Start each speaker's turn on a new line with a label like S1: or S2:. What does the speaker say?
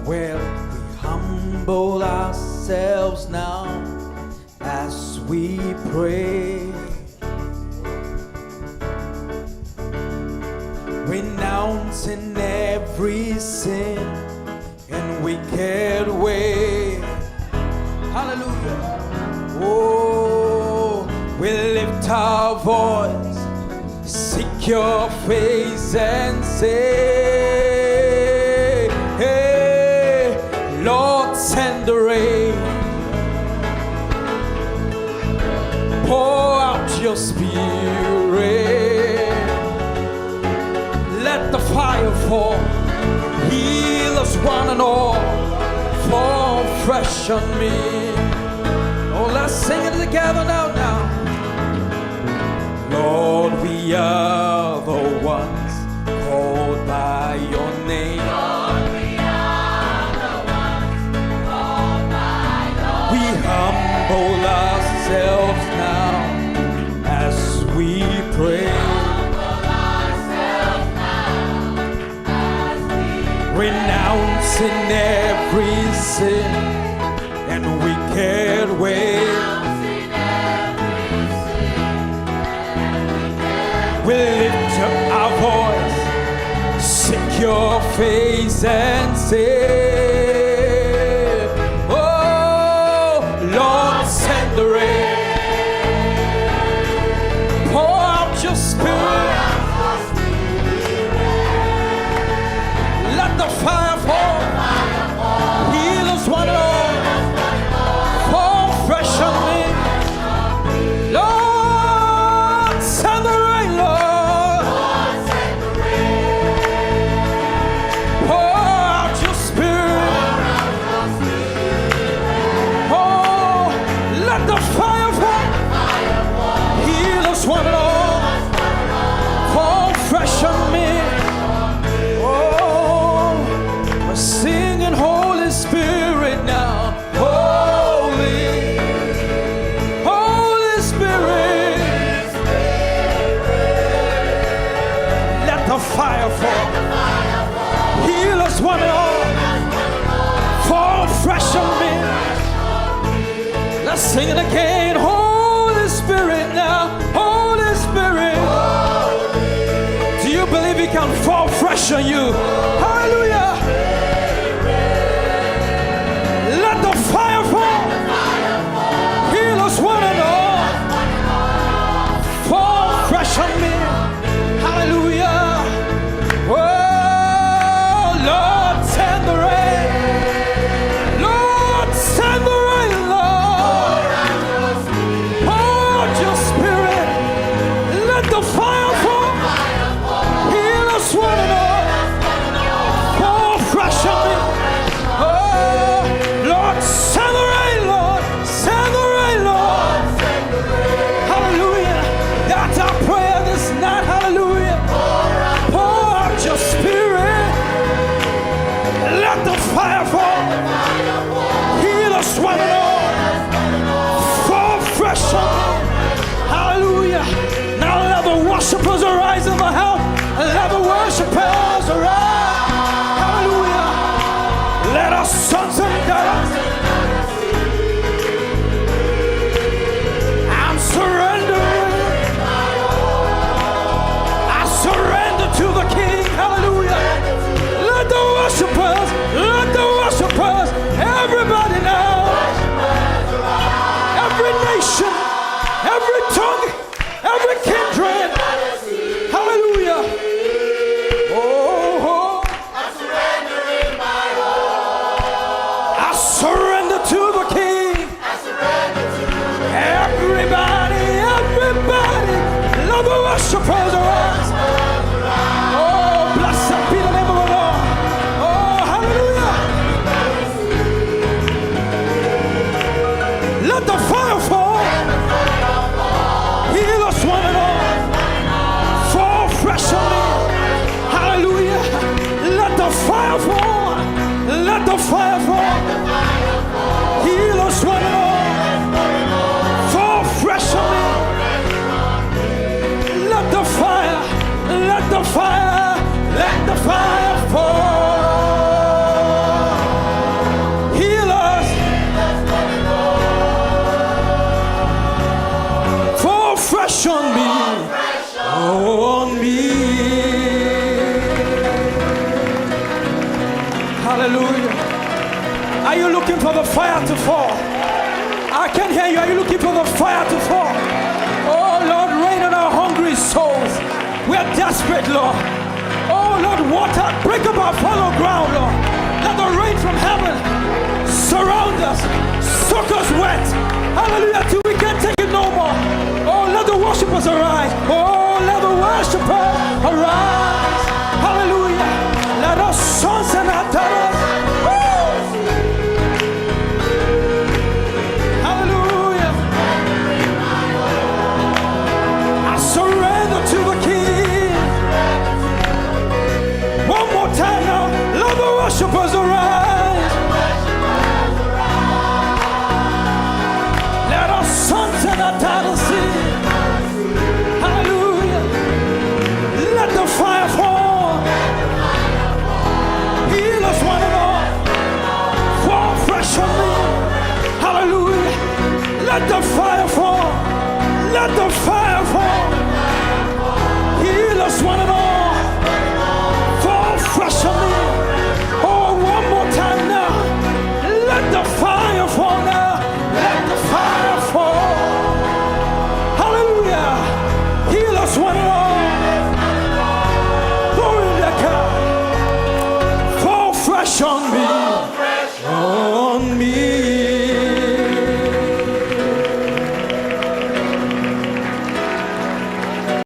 S1: Well, we humble ourselves now as we pray, renouncing every sin and wicked way. Hallelujah. Oh, we lift our voice, seek your face and say, hey, Lord, send the rain. Pour out your spirit. Let the fire fall. Heal us one and all. Fall fresh on me. Oh, let's sing it together now. Lord, we are the ones called by your name.
S2: Lord, we are the ones called by your
S1: We humble ourselves now as we pray, renouncing every sin and wicked way. We lift up our voice, seek your face and say, oh, Lord, send the rain. Pour out your spirit. Let the fire fall. Heal us one and all. Fall fresh on me. Lord, send the rain, Lord. Pour out your spirit. Oh, let the fire fall. Heal us one and all. Fall fresh on me. Singing Holy Spirit now. Holy, Holy Spirit. Let the fire fall. Heal us one and all. Fall fresh on me. Let's sing it again. Holy Spirit now. Holy Spirit. Do you believe He can fall fresh on you? Hallelujah. Fire fall. Heal us one and all. Fall fresh on me. Hallelujah. Oh, Lord, send the rain. Lord, send the rain, Lord. Pour out your spirit. Let the fire fall. Heal us one and all. Fall fresh on me. Send the rain, Lord. Send the rain, Lord. Hallelujah. That's our prayer this night. Hallelujah. Pour out your spirit. Let the fire fall. Heal us one and all. Fall fresh on me. Hallelujah. Now let the worshipers arise in the house. And let the worshipers arise. Hallelujah. Let our sons and daughters to the King. Hallelujah. Let the worshipers, everybody now, every nation, every tongue, every kindred. Hallelujah. Oh, I surrender in my heart. I surrender to the King. I surrender to the King. Everybody, let the worshipers arise. Let the fire fall. Heal us one and all. Fall fresh on me. Hallelujah. Let the fire fall. Let the fire fall. Heal us one and all. Fall fresh on me. Let the fire fall. Hallelujah. Are you looking for the fire to fall? I can hear you. Are you looking for the fire to fall? Oh Lord, rain on our hungry souls. We are desperate, Lord. Oh Lord, water, break up our fallow ground, Lord. Let the rain from heaven surround us, soak us wet. Hallelujah, till we can't take it no more. Oh, let the worshipers arise. Oh, let the worshipers arise. Hallelujah. Let us sons and our daughters. Hallelujah. I surrender to the King. One more time now. Let the worshipers arise. Let our sons and our daughters sing. Hallelujah. Let the fire fall. Heal us one and all. Fall fresh on me. Hallelujah. Let the fire fall. Let the fire fall. Heal us one and all. Fall fresh on me. Oh, one more time now. Let the fire fall now. Let the fire fall. Hallelujah. Heal us one and all. Glory to God. Fall fresh on me. On me.